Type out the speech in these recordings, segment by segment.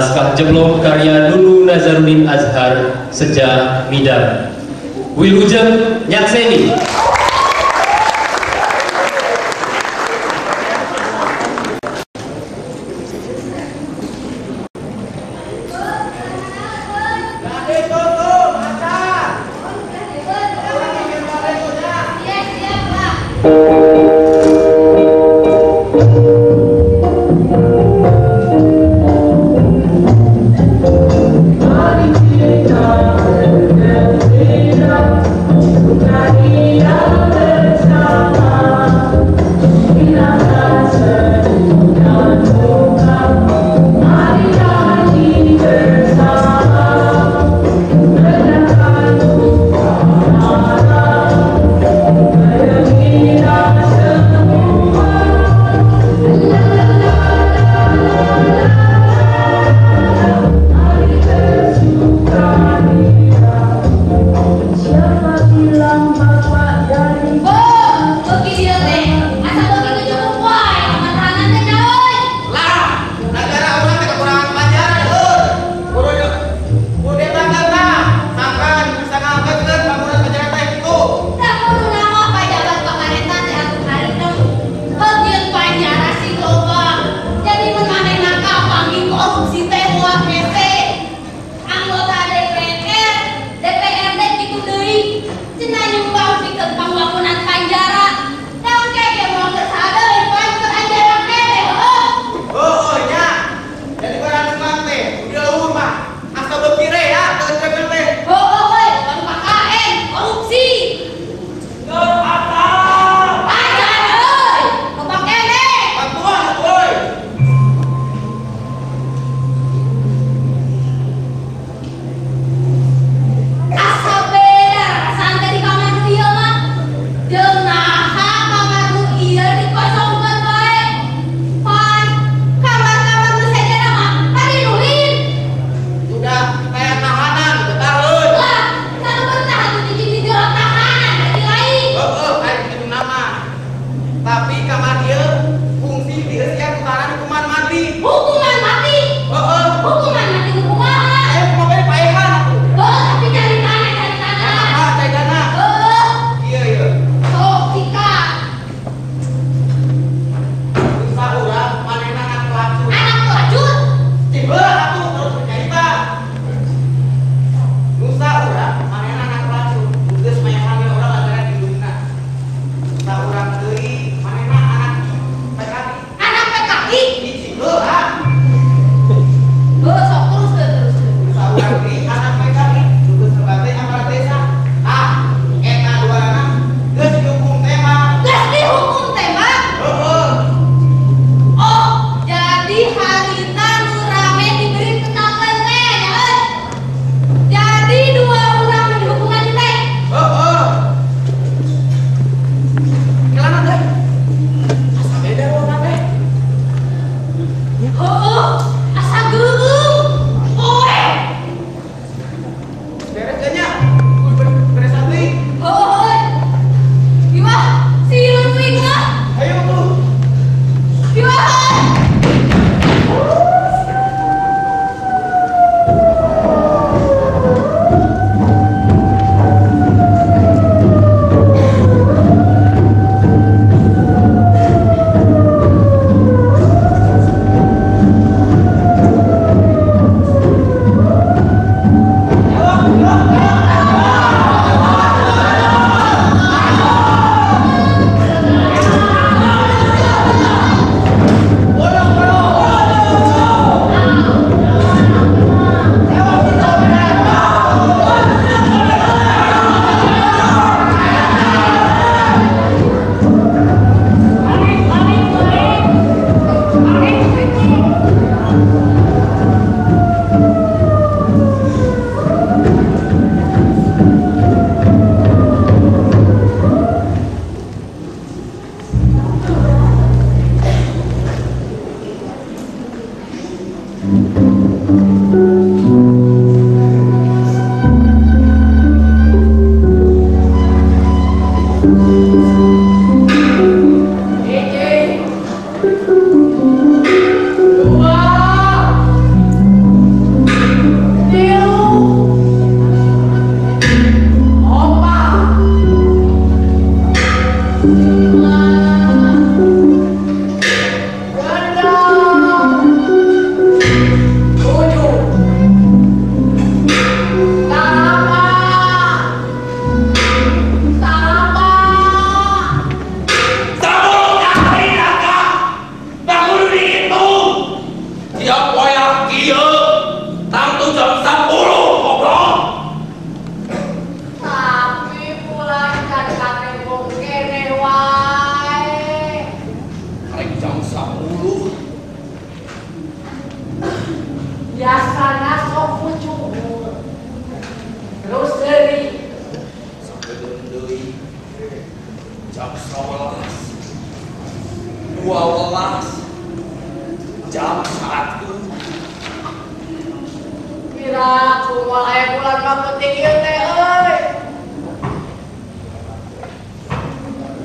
Naskah Jeblok karya Nunu Nazarudin Azhar Sejak Midang. Wilujeng Nyakseni. Maria. jam 11, 12, jam 1. Kira kumaha aya bulan mah penting ieu teh euy.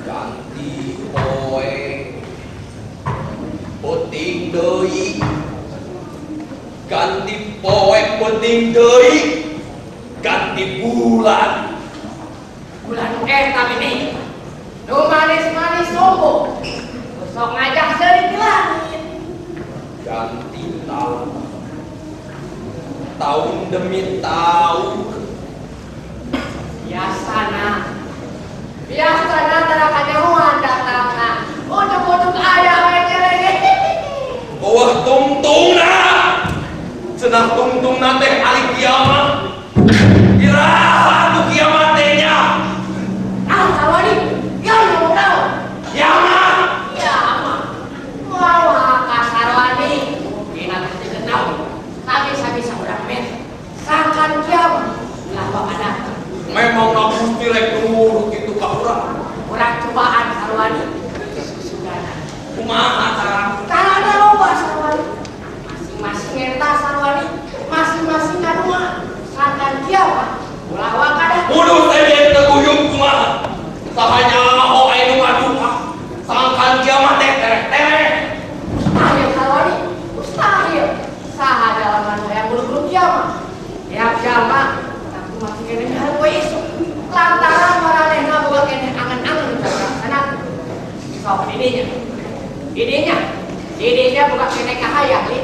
Ganti poe penting deui. Ganti poe penting deui. Ganti bulan. Bulan nu eta gini. Nu manis-manis sombong. Sok ngajak seurik di langit. Ganti tahun. Tahun demi tahun. Biasana tara kanyahoan datangna. Ujuk-ujuk aya we cerege. Bawah tungtungna. Cenah tungtungna teh ari kiamat. Iraha tu kiamat teh nya. Ah, sarwani. Ya ngomong naon? Kiamat. Ya, mah. Wah, ka sarwani. Dina teh teu naon. Tapi bisa urang meh. Sangkan kiamat. Lawa ada. Memang Gusti rek nurut kitu ka urang. Urang cobaan sarwani. Sudahna. Kumaha cara? Carana loba sarwani. Masing-masing eta sarwani. Masing-masing kadua. Sangkan kiamat. Ulah wakada. Muduh teh teu guyub kumaha? Sahanya ho aya nu ngaduka. Sangkan kiamat teh tereh-tereh. Mustahil sarwani. Mustahil. Saha dalam anu yang bulu-bulu kiamat. Tiap jama. Aku masih kene hareup we isuk. Lantaran maranehna boga kene angan-angan terlaksana. Sok didinya boga kene kahayang li.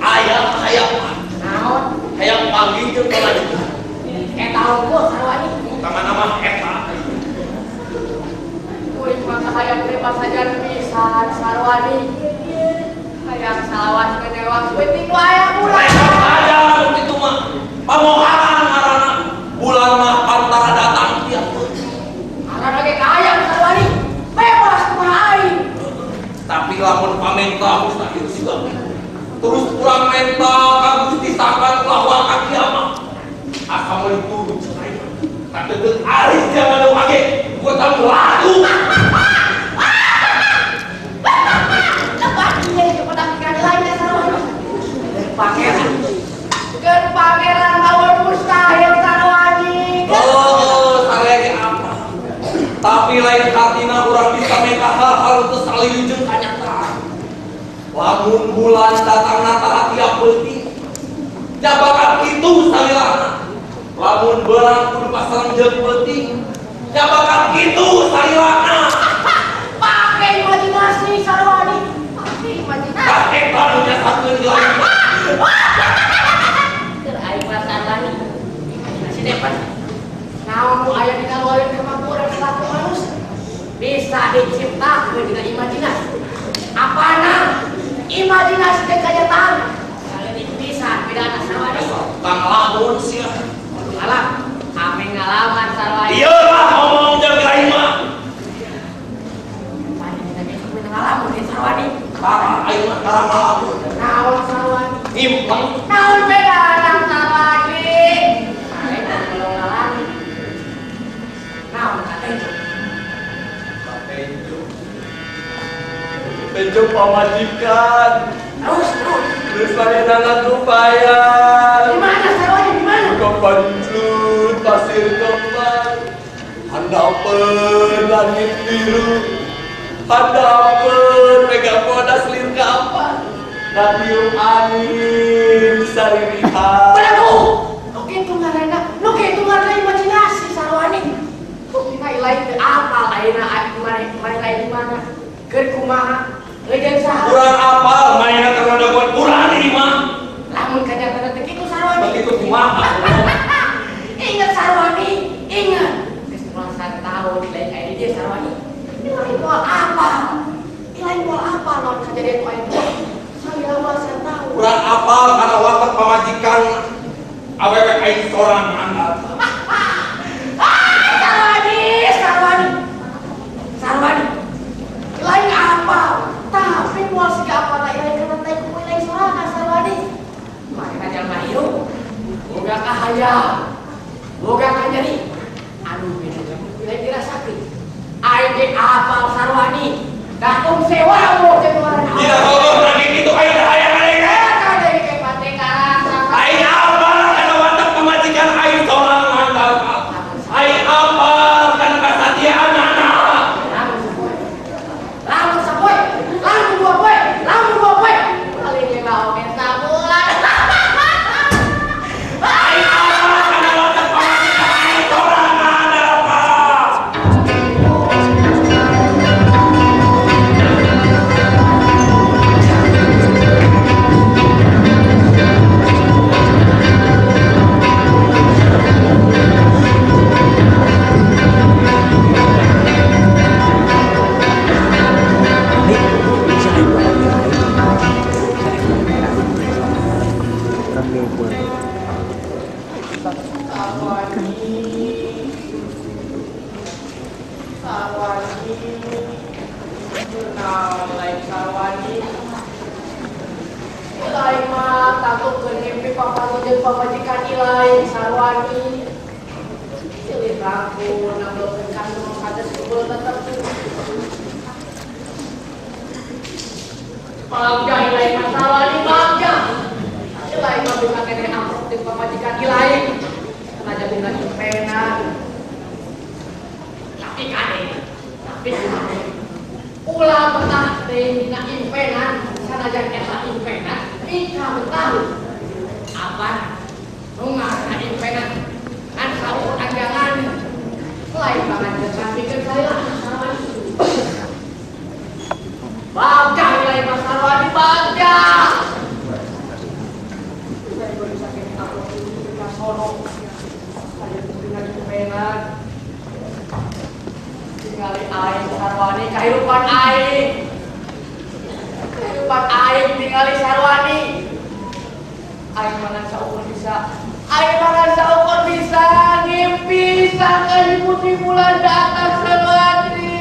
Hayang Naon? hayang panggil jeung kelanjutan. Eta unggul sarwani. Utama nama eta. Kuring mah kahayang teh pasajan pisan sarwani. Hayang salawat kene waktu penting nu aya bulan. Ada itu mah pamoharan ngaranna. Bulan mah antara datang tiap deui. Arana ge kahayang sarwani. Bebas kumaha aing. Tapi lamun pamenta mustahil juga. Terus kurang menta ka Gusti sangkan bahwa ka kiamat. Asa meuli turun cenah. Tapi teu aris jangan lu age. Gua tahu lagu. Lepas ieu kepada pikiran lain ya sarwani. Pangeran lawan mustahil sarwani. Oh, sarege apa? Tapi lain artina urang bisa meka hal-hal teu salieujeun kanyataan. Lamun bulan datangna tara tiap leutik. Jabakan kitu salilahna. Lamun beurang kudu pasareng jeung leutik. Jabakan kitu salilahna. Pakai imajinasi sarwani. Pakai imajinasi. Kakek baru nyasakeun di langit. Aing mah sarwani. Imajinasi depan. Naon nu aya dina luareun kemampuan selaku manusia bisa diciptakeun dina imajinasi. Apana? Imajinasi teh kenyataan. Kalian bisa beda sarwani. Kang lamun sia. Alah, kami ngalaman sarwani. Ieu mah ngomong jeung aing mah. Pani kita besok ngalaman di sarwani. Karang aing mah karang lamun. Naon sarwani? Ngimpeng. Naon beda nang sarwani? Aing belum ngalaman. Naon katenjo? Penjuk pamajikan. Terus. Terus panenan upaya. Di mana sarwani? Di mana? Kepancut pasir kembang. Handapeun langit biru. Handapeun megapon aslir kapan. Natiup angin saririhan. Belagu! Nu kitu ngaranna imajinasi sarwani. Kina ilain teu apal ayeuna kemarin lain di mana? Keur kumaha? Euy saha? Urang apal mainna karena buat urang di mah. Lamun kanyata teh kitu sarwani. Begitu kumaha. Ingat sarwani, ingat. Geus belasan tahun lain aya di dieu sarwani. Ilain moal apa lawan kejadian nu aya di dieu. Saya belasan tahun. Urang apal karena watak pamajikan awewe aing sorang angkat. Sarwani. Lain apa? Tapi moal siga apa tak ilain kana teh ku ilain sorangan sarwani. Maka jalma ieu boga kahayang. Boga kanyeri. Anu beda ilain dirasakeun. Bagja ilai masalah ini bagja. Ilai mah bisa kene amprok di pamajikan ilai. Karena jadi lagi penan. Tapi kane. Ulah betah teh dina impenan, sanajan eta impenan, ika betah. Apa? Nu ngaranna impenan. Kan saukur anjangan. Lain banget jeung pikeun saya masalah. Bagja ilai masalah di bagja. Saya baru sakit amprok di kasono. Saya dina impenan. Tinggali aing sarwani kehidupan aing tinggali sarwani aing mana saukur bisa ngimpi sangkan putri bulan datang sarwani.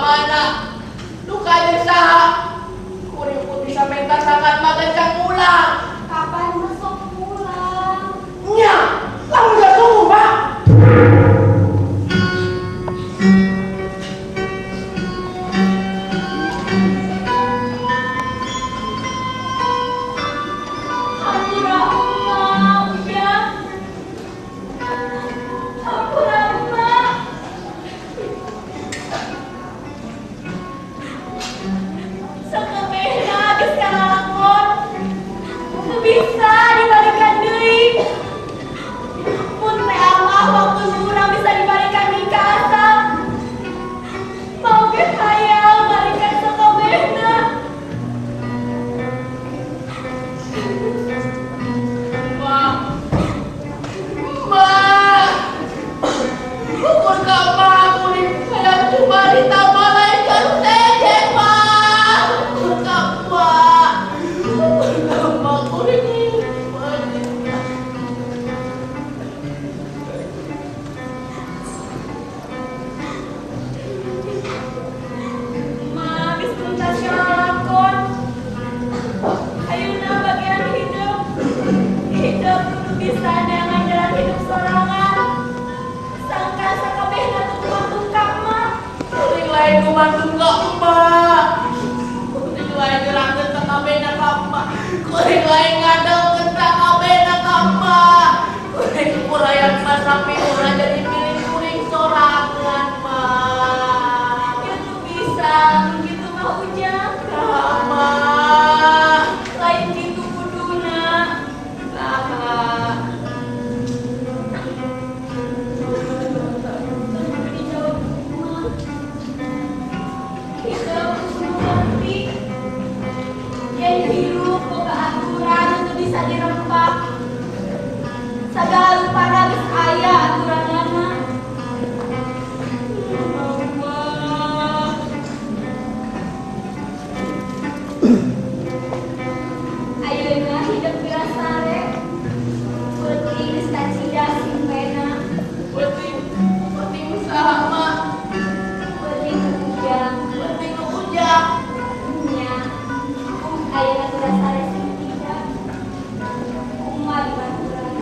mana luka saha kuring putih samenta sangat magandang ulang. Kapan masuk pulang? Nya, lamun udah tunggu, Pak. Bisa dibalikan deui. Mun teh Allah waktu surang bisa dibalikan di kasa. Mau ge hayang balikan sakabehna. Ma, ukur ka ma kuring hayang cuma ditambah lain baru teh, Ma. Ukur ka ma. Kumantung ka emak, kuring lain gerangeun ka kabehna ka emak, kuring lain ngadeukeun ka kabehna ka emak, kuring kurayang masapi urang jadi pilih kuring sorangan mah. Itu bisa, begitu mah ujang. Emak, Lain gitu kuduna. saha? Dijawab mah. Kita harus mengerti. Yang hirup boga aturan itu bisa dirempak. Sagala lupada geus aya aturanana. Allah. Ayeuna hidup birasare. Peuting geus kacida simpena. Penting usaha mah, Peuting ujang. penting ujang. Nya. Ayeuna birasare sing tidak. Umat baturan.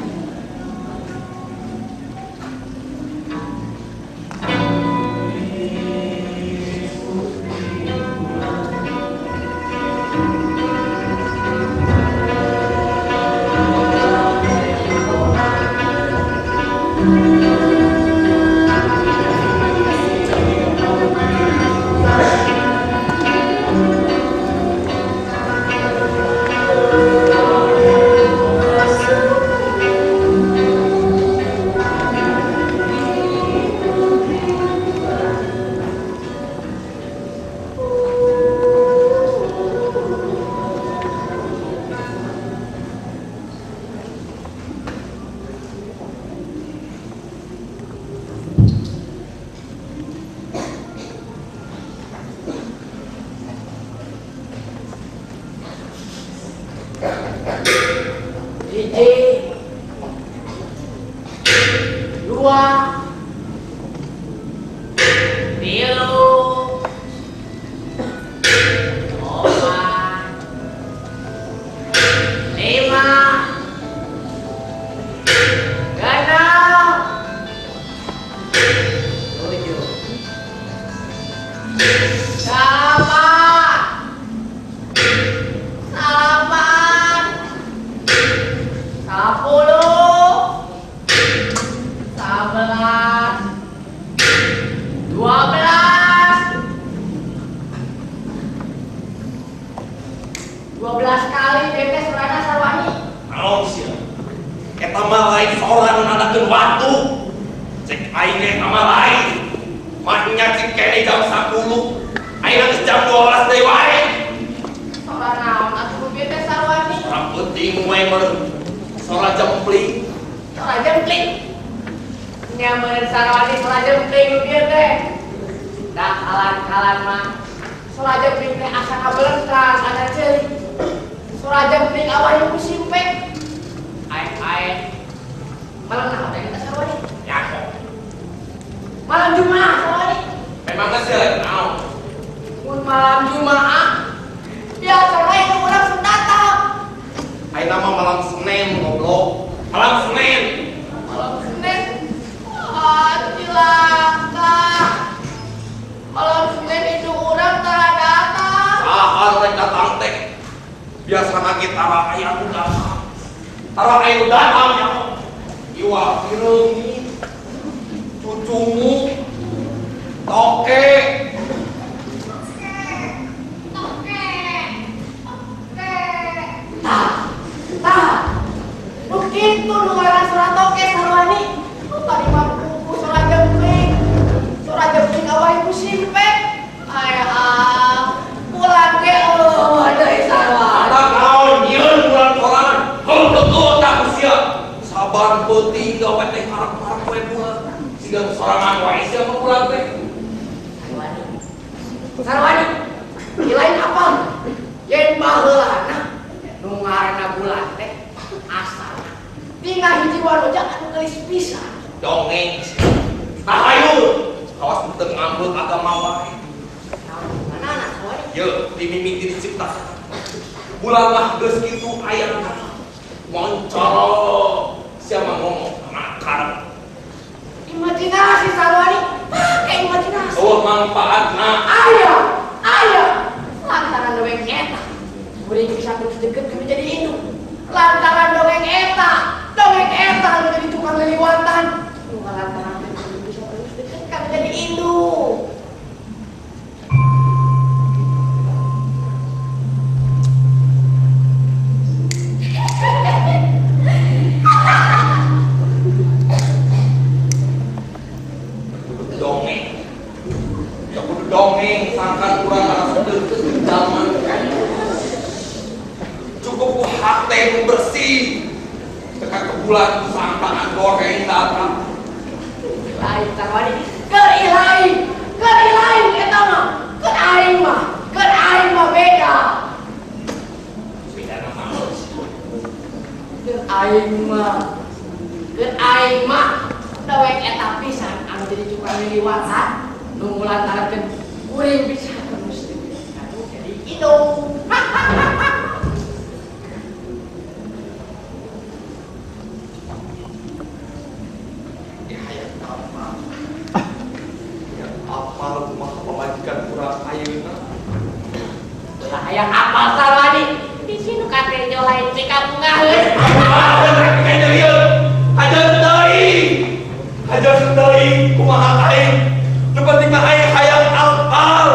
Hiji, dua, tilu, opat, lima, genap, tujuh, delapan, salapan, 10, 11, 12 kali bebas Rana Sarwani. Naon sia? Eta mah lain seorang nadakeun waktu. Cek aing ge mah lain. Mahnya cek kene jam 10. Ayeuna geus jam 12 deui wae. Soran naon atuh bebas Sarwani? Ora penting we meureun. Sora jempling. Soran jempling. Nyamun Sarwani soran jempling nu dieu teh. Da kalan-kalan mah. Soran jempling teh asa kabelengkang ada ceuli. Soran jempling awalnya kusimpek. Ae-ae. Malam naon teh kita Sarwani? Ya kok. Malam Jumat Sarwani. Memang geus naon? Wah, Kireungi, cucumu, toke. Nu kitu nu ngaran surat toke sarwani. Nu tadi mah buku surat jempling. Surat jempling awal ibu simpe. Pulang ke deui sarwa. Ada kaon nyieun bulan koran. Heuh teu tak sia. Saban peuting gawe teh harap-harap we bulan. Siga sorangan wae sia mah bulan teh. Sarwani. Ilain apa? Yen baheulana nu ngaranna bulan teh asal. Tinggal hiji waroja anu gelis pisan. Dongeng. Tahayul. Awas teu ngambut agama wae. Mana sarwani? Yeuh, dimimiti diciptakan. Bulan mah geus kitu aya kana. Moncoro. Siapa ngomong makar. Imajinasi sarwani. Pakai imajinasi. Oh, manfaatna. Ayah. Lantaran dongeng eta. Kuring bisa terus deket kami jadi induk. Lantaran dongeng eta anu jadi tukang liliwatan. Lantaran kami bisa terus deket kami jadi induk. Dongeng sangkan kurang rasa deukeut zaman cukup ku hate nu bersih tekan ke bulan sangkaan goreng datang Lain sarwani keur ilain eta mah keur aing mah beda keur aing mah dewek eta pisan anu jadi tukang liliwatan nu lantaran kuring bisa terus anu jadi induk. apal kumaha pamajikan kurang ayeuna Hayang apal sarwani di sini kate nyolain di kampung ngaheun. Hajar deui kumaha aing nu penting mah aing hayang apal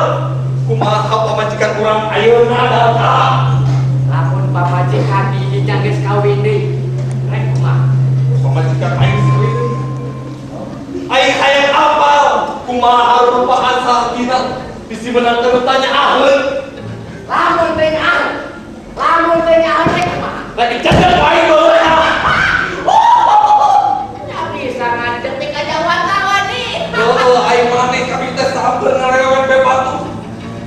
kumaha pamajikan kurang ayeuna data Lamun papajikan di geus kawin deui rek kumaha pamajikan aing seueur aing hayang apal kumaha rupahan sakina bisi menang teu tanya aheun lamun teh nyaho rek kumaha lagi jajan wae geus ya bisa ngadetik aja watawani. aing maneh kami teh sabar ngarewen bebatu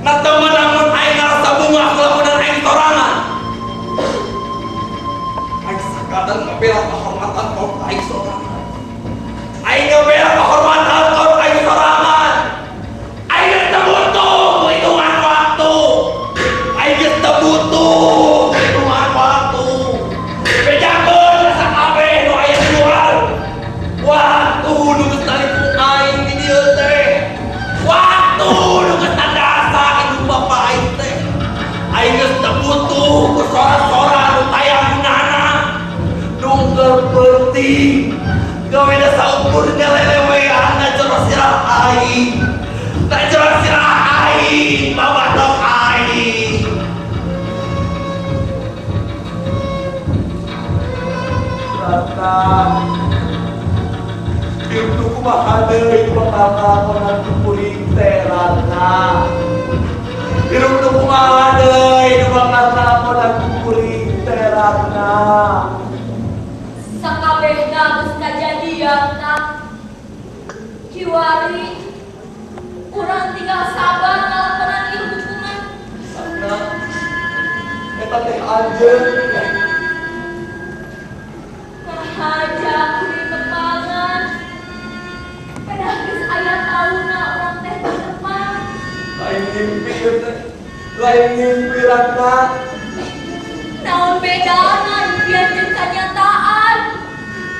na teu meunang aing ngarasa bunga lamunan aing sorangan aing sakadang ngabela kehormatan kaum aing sorangan aing ngabela kehormatan kaum aing sorangan aing geus teu butuh hitungan waktu aing geus teu butuh hitungan waktu bejakeun asa kabeh nu aya di luar waktu nu geus talipung aing di dieu teh waktu nu geus tandasa hidup bapa aing teh aing geus teu butuh ku sora-sora nu tayang gunana nu penting gawe da saukur ngelelewean na jero sirah aing babatok aing Ratna hirup nu kumaha deui pangalaman kuring teh Ratna hirup nu kumaha deui nu pangalaman kuring teh Ratna Sakabehna geus kajadian tak kiwari urang tinggal sabar ngalakonan ieu hubungan. Ratna eta teh anjeun Rahaja kuring tepangan pedah geus aya tauna urang teh depan. lain mimpi ieu teh lain mimpi Ratna Naon bedana impian jeung kanyataan?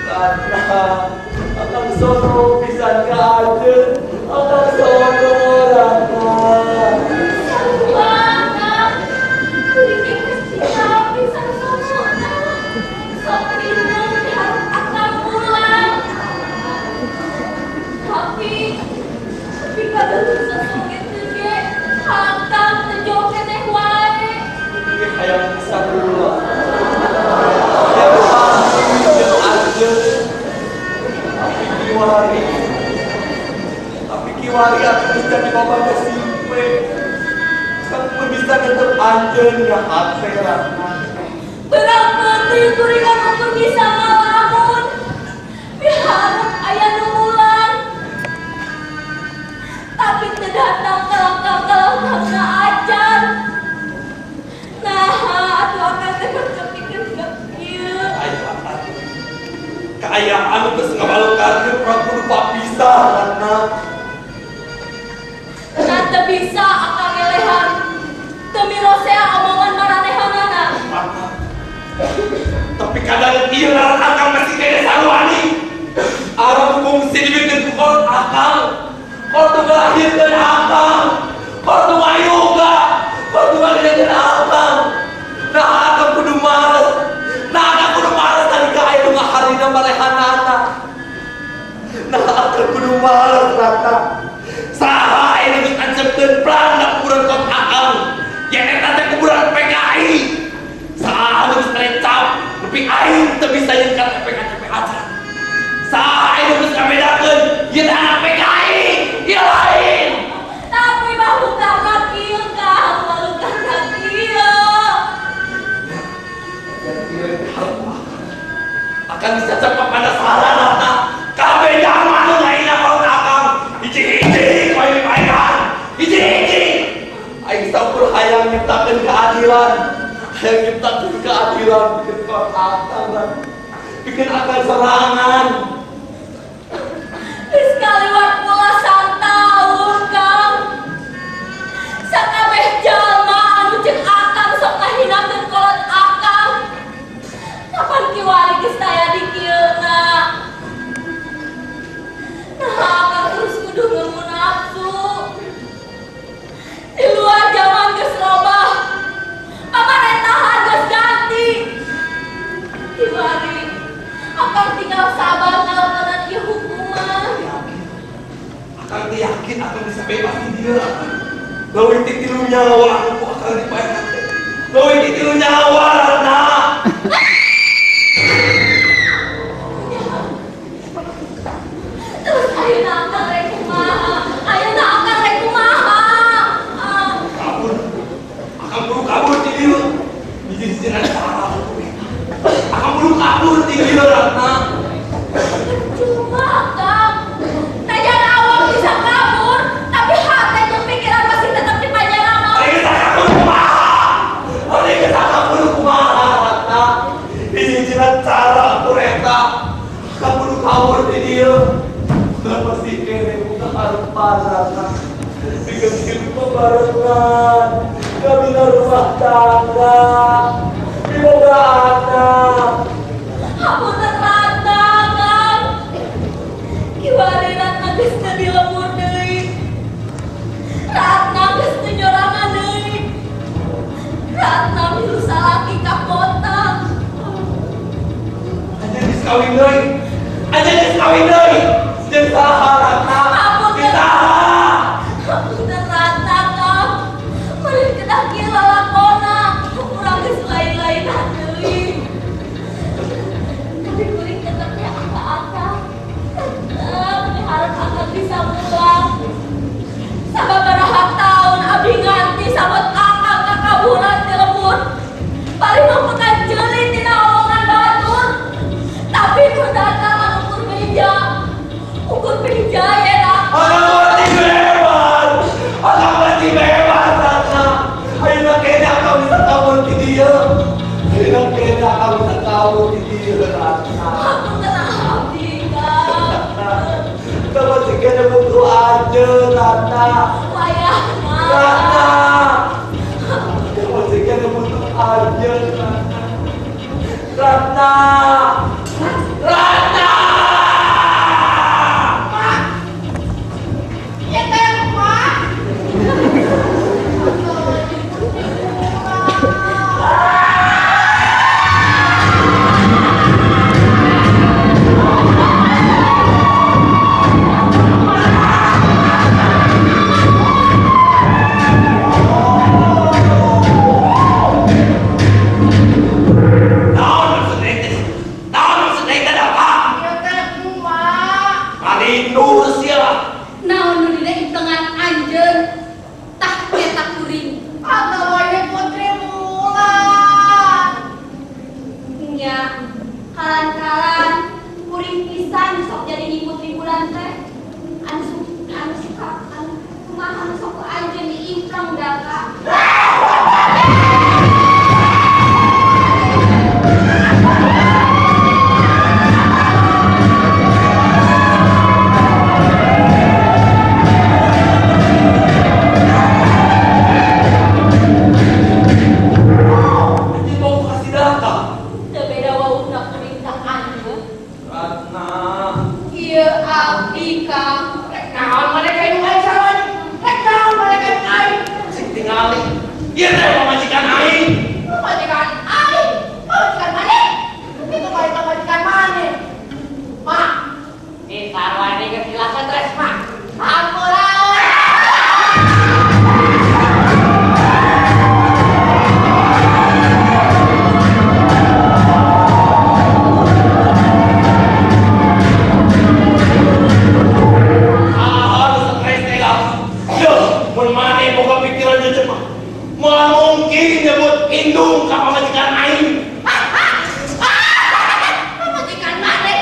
Ratna akang sono pisan ka anjeun akang sono Ratna Banget. Kuring geus cinta pisan somona. Sok direung diharap akal pulang. Kiwari. Tapi Kiwari akan bisa dibawa ke simpe. Kamu bisa tetap anjen ya hati Ratna. Berat penting kuringan ukur bisa ngalamun. Biharap ayah numulan. Tapi terdatang kelangkang na ajar. Nah, atuh akan terkepikir kepikir. Keayaan terus ngabalukan ke Prabu lupa pisah Ratna. Nanti bisa akan ngelehan. Demi rosea omongan maranehanana. Tapi kadang iran akan masih kaya sarwani. Arab fungsi dibikin kukol akal. Kau tuh melahirkan akal. Kau tuh yoga. Kau tuh melahirkan akal. Nah akan kudu malas. Nah akan kudu malas dari kaya dengan hari na marehanana. Nah akan kudu malas Ratna. Saha ini untuk ancepkan pelan na kuburan kau akal. Yang nanti kuburan PKI. Saha harus terecap. Tapi aing tak bisa yang kata PKI aja. Saha ini harus kabedakan. Yang anak PKI. Yang lain. Tapi bahu kakak kieu kang, bahu kakak kieu. Akan bisa cepat pada sarana. Kabe zaman lain kau akang. Iji-iji kau ini baikkan. Iji-iji. Aing sampur hayang nyiptakan keadilan. Hayang nyiptakan keadilan. Bikin kau akang. Bikin akang serangan. Sekali waktu belasan tahun kang. Sakabeh jalma anu jeung akang sok ngahinakeun kolot akang. Kapan Kiwari geus taya di kieuna? Nah akang terus kudu ngemu nafsu. Di luar zaman geus robah. Pamaréntahan geus ganti. Kiwari, akang tinggal sabar ngalakonan ieu hukuman. Akang yakin akan bisa bebas di dia. Gawin titilu nyawa aku akan dibayar. Gawin titilu nyawa Ratna. Terus ayeuna akang rek kumaha? Ayeuna akang rek kumaha? Kabur. Akan buru kabur di dia. Izin-izinan cara aku. Akan buru kabur di dia Ratna. Cuma kang, najan awak bisa kabur, tapi hati jeung pikiran masih tetap di Panjalama. Hari kita kabur kumaha. Hari kita kabur kumaha Ratna. Izin-izinan cara aku reta. Akan buru kabur di dia. Kenapa sih kene buka harapan Ratna. Bikin hidup barengan. Kabina rumah tangga. Diboga anak. Hapunten Ratna kang. Kiwari Ratna geus teu dilebur deui. Ratna geus teu nyorangan deui. Ratna milu salaki ka kota. Aja geus kawin deui. Aja geus kawin deui. Jeung saha Ratna? Hapunten. Saha? Hapunten Ratna kang. Meureun kedah kieu lalakonna. Urang geus lain-lainan deui. Tapi kuring tetep ya akang. Tetep miharep akang bisa mulang. Sababaraha taun abdi nganti sabot akang kakaburan di lembur. Bari mamputan jeulit tina omongan batur. Tapi berdatang ukur meja. Ukur meja ya nak. Akang mati bebas. Akang mati bebas Ratna. Ayeuna kene akang bisa kabur di dia. Ayeuna kene akang bisa kabur di dia Ratna. Aku tenang abdi kang. Kenapa sih kene butuh aja Ratna? Wayahna. Ratna. Kenapa sih kene butuh aja Ratna? Ratna. Ratna. Ya kayak mak. Naon maksud ente? tidur sia. Naon nu dina intengan anjeun tah eta kuring. Atau wae putri bulan. Nya kalan-kalan kuring pisan sok jadi di putri bulan teh. Anu suka kumaha sok anjeun diimprong da Kak. Iya teh pemajikan aing. Majikan aing. Majikan mana? Itu majikan mana? Mak, di sarwane ke silakan terus mak. Ampun. Mungkin nyebut indung ka pamajikan aing. Majikan mana?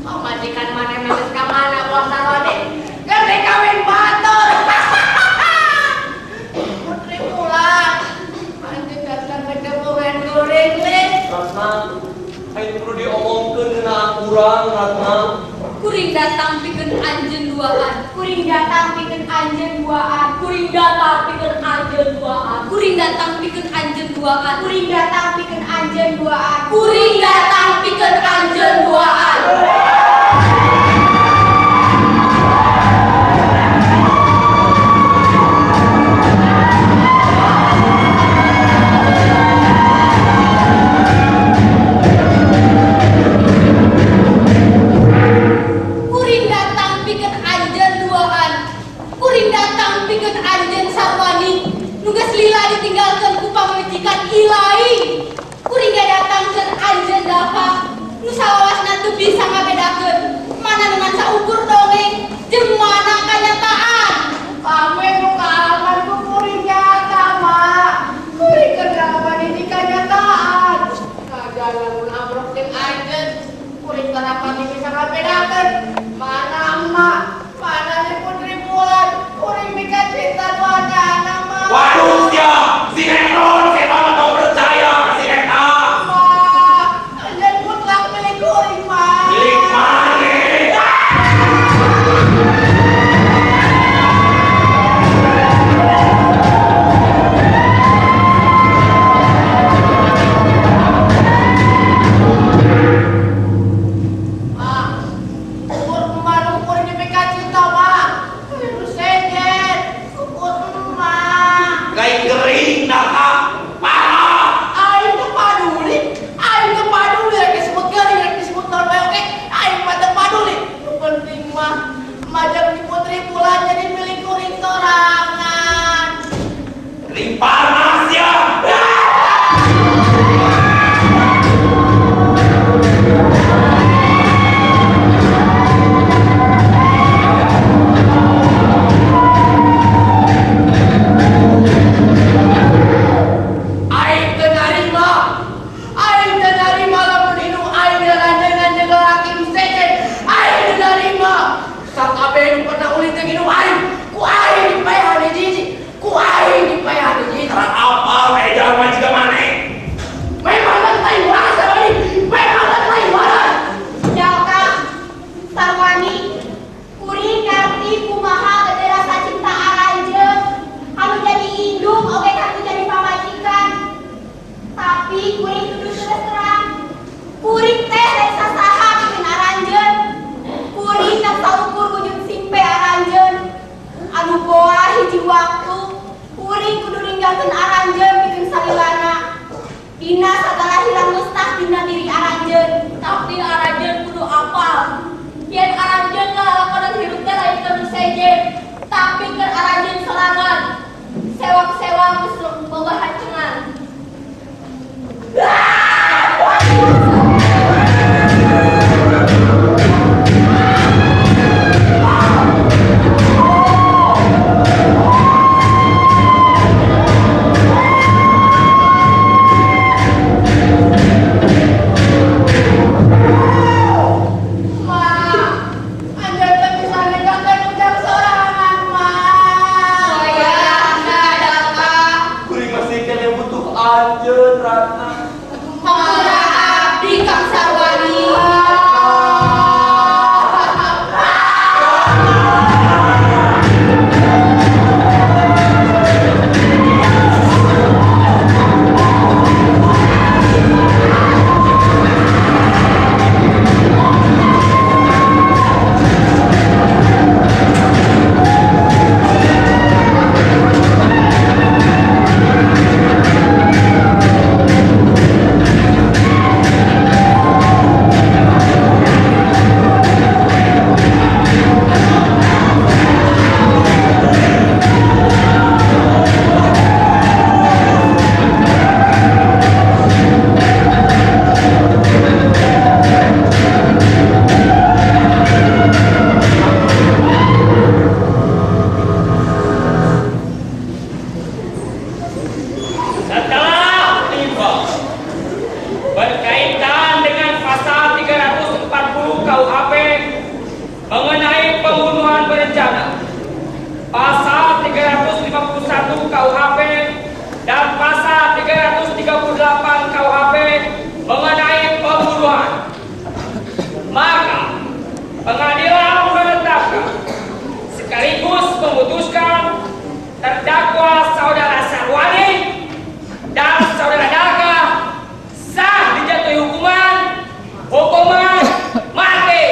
Oh majikan mana meses ka mana ulah sarwane? Gede kawin batur. Putri pulang. Anjing datang ke depan goreng le. Ratna, aing perlu diomongkeun deuna urang Ratna. Kuring datang pikeun anjeun duaan. Kuring datang pikeun anjeun duaan. Kuring datang pikeun anjeun duaan. Kuring datang pikeun anjeun duaan. Kuring datang pikeun anjeun duaan. Kuring datang pikeun anjeun duaan. Kuring datang pikeun anjeun duaan. Kuring datang pikeun anjeun sarwani. Nu geus lila ditinggalkeun ku pamajikan ilahi. Kuring datangkeun anjeun dafa. Nu salawasna teu bisa ngabedakeun mana dengan saukur dongeng jeung mana kanyataan. Kami buka alaman ku kuring nyata, Mak. Kuring kenapa ini kenyataan? Kagak lamun amrok jeung anjeun. Kuring kenapa bisa ngabedakeun mana emak, mana si putri bulan. Kuring bisa cinta duanya anak, Mak. Waduh sia, sinetron saya mah mau percaya si eta. Mak, anjeun mutlak milik kuring, Mak. Milik mane? Mak, syukur kemarin kuring dipika cinta, Mak. Kuring sejen, syukur emak. Gai kering dah Kak. Parah. Aing teu paduli rek disebut geuring rek disebut naon bae oke. Aing mah teu paduli. Nu penting mah majang di putri bulan jadi milik kuring sorangan. Kering panas ya. Aing teu narima lamun hidung aing ranjang-ranjang lelaki nu sejen. Aing teu narima. Sak kabeh nu pernah ulit teh hidung aing. Ku aing dipaehan di jiji. Ku aing dipaehan di jiji. Karena apa edan majikan mane? Memang lain waras sarwani. Memang lain waras. Jalka sarwani kuring ngarti kumaha gede rasa cinta aranjeun anu jadi indung oge kanu jadi pamajikan. Tapi kuring kudu terus terang. Kuring teh rek sasaha pikeun aranjeun. Kuring teh saukur wujud simpe aranjeun. Anu boa hiji waktu kuring kudu ninggalkeun aranjeun pikeun pasal 351 KUHP dan pasal 338 KUHP mengenai pembunuhan. Maka pengadilan menetapkan sekaligus memutuskan terdakwa saudara Sarwani dan saudara Daka sah dijatuhi hukuman mati.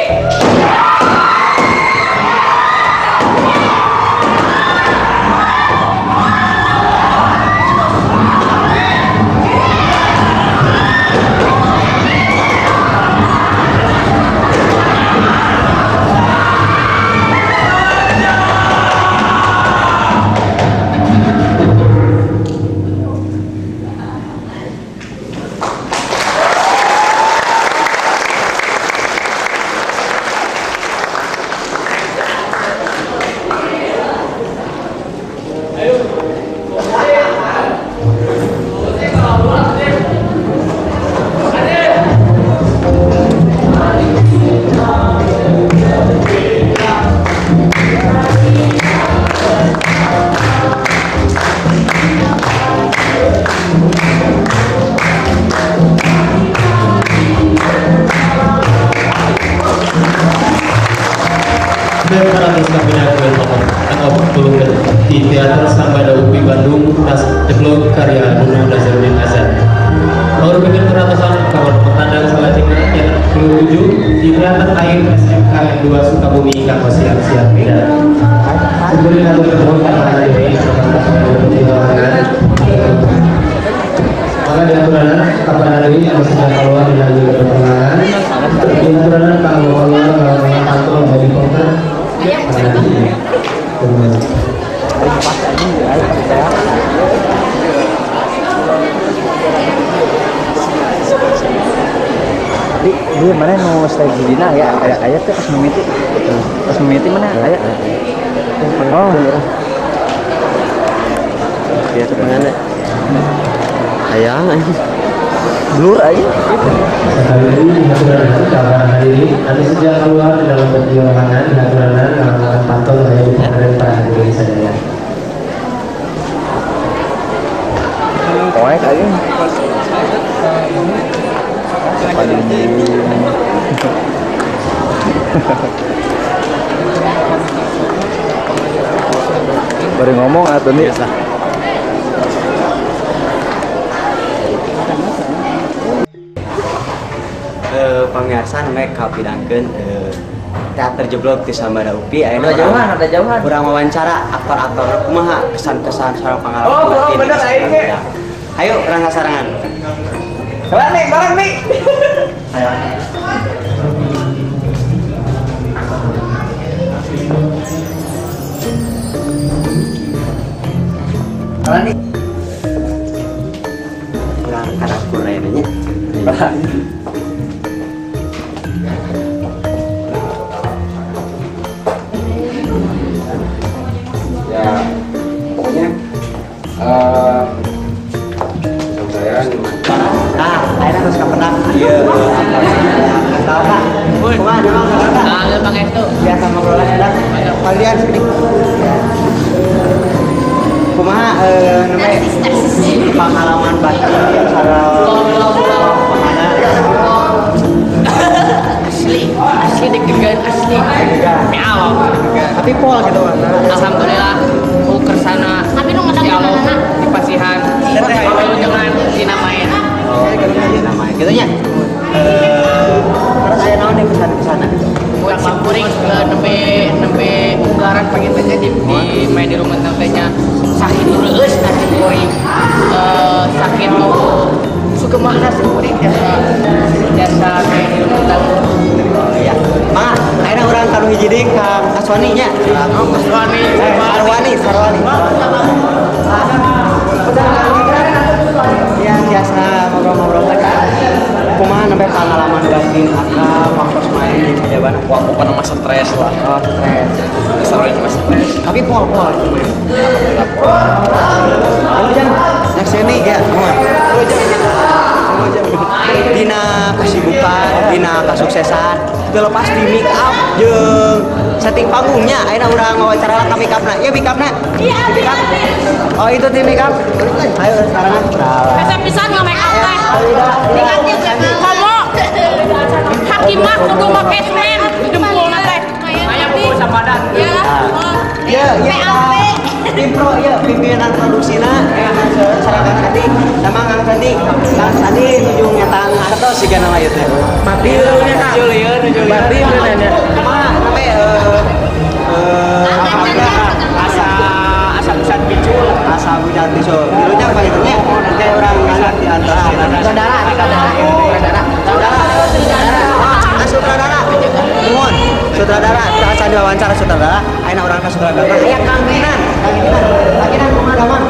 Di Teater Sambada UPI Bandung, Deblok karya Nunu Nazaruddin Azhar. Baru bikin peratusan kawan petandang selanjutnya yang ke-7 di Teater Air SMK N2 Sukabumi kamu siap-siap beda. Sebelum lalu terbuka pada ini, maka diaturan kapan hari ini harus sudah keluar dari pertengahan. Diaturan kalau keluar kantor dari konter. Dia mana mau stay di dina ya ayat tuh pas memiti mana ayat oh dia tuh mana ayang aja blur aja hari ini nanti sejak keluar di dalam perjuangan diaturan melakukan pantau saya di para hadirin saya. Poek aja baru ngomong atau nih pamiarsan mek kapidangkeun teater jeblok di Sambada UPI ada jauhan kurang wawancara aktor-aktor kumaha kesan-kesan sareng pengalaman oh bener aing ayo urang sasarangan bareng nih ayo nih urang karakter lainnya pokoknya saya akhirnya harus kepenak iya tahu kak kemana memang bang itu biasa ngobrolan enak kalian sini kumaha namanya pengalaman batin asli deg-degan asli meaw tapi pol gitu alhamdulillah aku kersana tapi nu ngadang di pasihan kalau jangan dinamain namanya gitu nya terus saya naon nih kesana buat simpuring nembe unggaran pengen tanya di main di rumah tantenya sakit reus na simpuring sakit mau suka mana simpuring jasa main di rumah tantenya ya mah akhirnya orang kalau hiji deui Kang Aswani nya Sarwani ya biasa ngobrol-ngobrol aja kumaha nembe pengalaman batin akal waktu main di kejabana wah bukan masa stres lah oh stres serunya masa stres tapi pol kamu jangan next ini ya dina kesibukan dina kesuksesan terlepas di make up jeung setting panggungnya. Ayo urang wawancara ka make upna. Ya make upna. Iya, abi. Oh itu tim make up. Ayo sekarang kenalan. Bisa pisan nggak make up teh. Negatif Komo. Hakimah kudu make semen jempolna teh. Aya buku sampadan. Ya. Ya, tim pro ya pimpinan produksina ya seragam tadi sama Kang Sandi. Kang Sandi nuju nyetang atau siga nama ieu teh. Mati nya Kang. Julian. Mati benernya. Kumaha name asa pusat picul, asa budak tisu. Dilunya apa itu nya? Kayak orang ngalat di antara saudara. Sutradara. Nuhun. Sutradara, saat diwawancara sutradara, ayeuna urang ka sutradara. Aya Kang Kinan. Kakinan kumaha damang?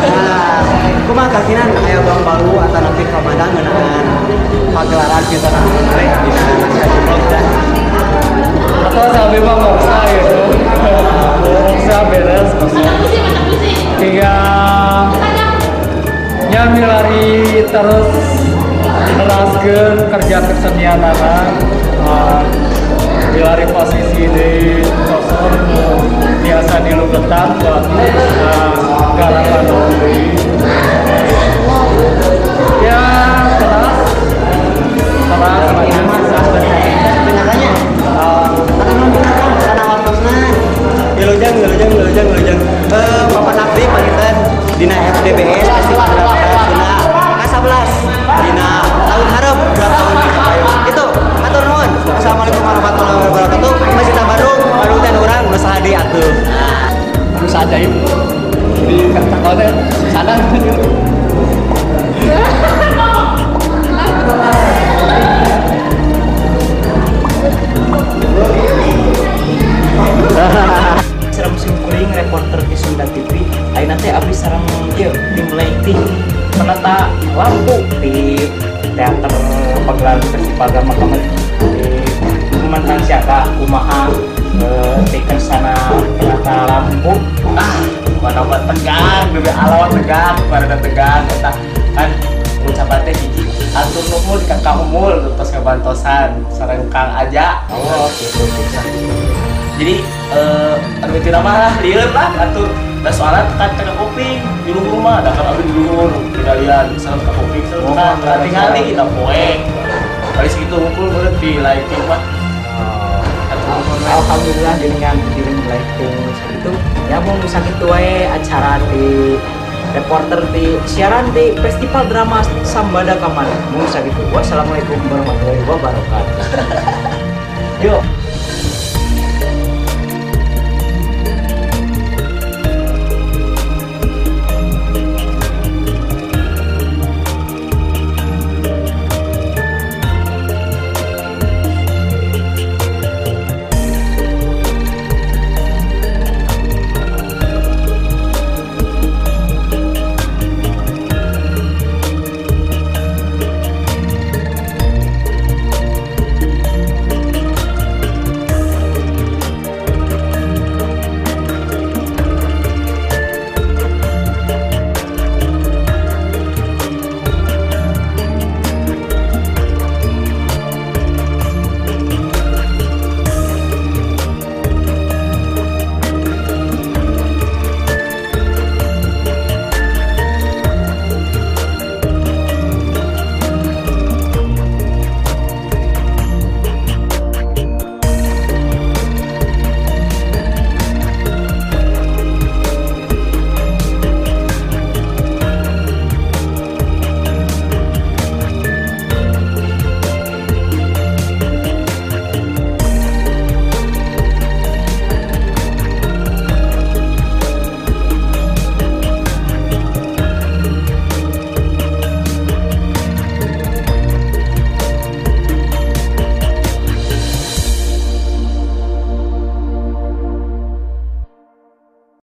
Nah, kumaha Kakinan aya Bang Balu atau nanti Ramadan ngeunaan pagelaran kita rek dina Kaji Vlog dan Atau sampai mah moksa gitu. Moksa beres hingga milari terus neraskeun kerja kesenian anak. Milari posisi di sosok biasa dilugetan buat garapan Nuri. Ya keras benarnya karena waktunya gelujang papan abdi pangitan dina FDBS Festival Dalam Dina K11 dina tahun harap berapa tahun itu atur nuhun. Assalamualaikum warahmatullahi wabarakatuh. Masih Bandung dan orang usaha di atuh. Bisa ajaib di kata-kata sadar. Serem simkuring reporter di Sunda TV. Ayeuna teh abdi sareng ieu tim lighting penata lampu di teater pagelaran festival drama kamari di Kalimantan Siaga kumaha tekan sana penata lampu mana buat tegang lebih alawat tegang pada tegang eta kan ucapan teh hiji atur nuhun ka Kang Umul terus kabantosan sareng Kang Aja gitu jadi anu teu mah lieur lah atur da soalna tekan kuping di rumah da kan abdi di luhur digalian sareng ka kuping sareng ka tingali kita poe kali segitu ngumpul beureuh di lighting mah. Alhamdulillah dengan diring lighting itu ya mau bisa gitu wae acara di reporter di siaran di Festival Drama Sambada Kamari mau bisa gitu. Wassalamualaikum warahmatullahi wabarakatuh. Yuk.